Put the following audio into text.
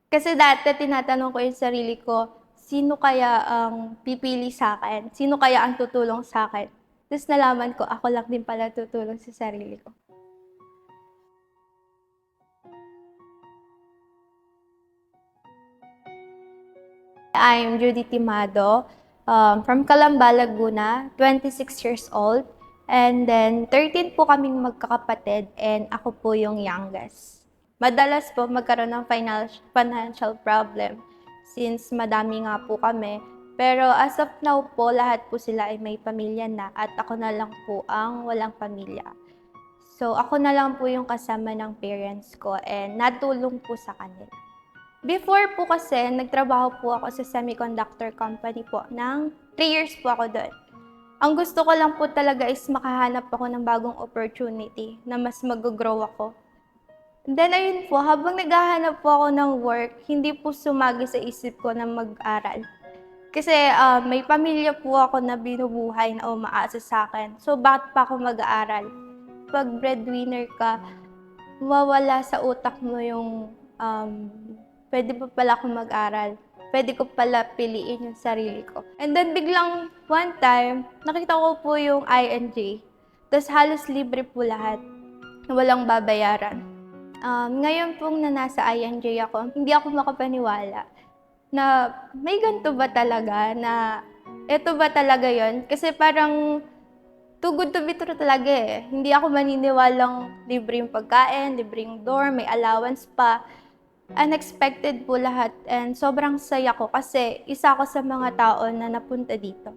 Kasi dati tinatanong ko yung sarili ko, sino kaya ang pipili sa'kin? Sino kaya ang tutulong sa'kin? Ta's nalaman ko ako lang din pala tutulong sa sarili ko. I'm Judy Timado, from Calamba, Laguna, 26 years old. And then 13 po kaming magkakapatid and ako po yung youngest. Madalas po magkaroon ng financial problem since madami nga po kami. Pero as of now po, lahat po sila ay may pamilya na at ako na lang po ang walang pamilya. So ako na lang po yung kasama ng parents ko and natulong po sa kanila. Before po kasi, nagtrabaho po ako sa semiconductor company po ng 3 years po ako doon. Ang gusto ko lang po talaga is makahanap ako ng bagong opportunity na mas mag-grow ako. And then ayun po, habang naghahanap po ako ng work, hindi po sumagi sa isip ko na mag-aral. Kasi may pamilya po ako na binubuhay na umaasa sa akin. So bakit pa ako mag-aaral? Pag breadwinner ka, mawawala sa utak mo yung pwede pa pala akong mag-aral. Pwede ko pala piliin yung sarili ko. And then biglang one time, nakita ko po yung INJ. Tapos halos libre po lahat. Walang babayaran. Ngayon pong na nasa INJ ako, hindi ako makapaniwala na may ganito ba talaga, na eto ba talaga yon. Kasi parang too good to be true talaga eh. Hindi ako maniniwalang libre yung pagkain, libre yung dorm, may allowance pa. Unexpected po lahat and sobrang saya ko kasi isa ako sa mga tao na napunta dito.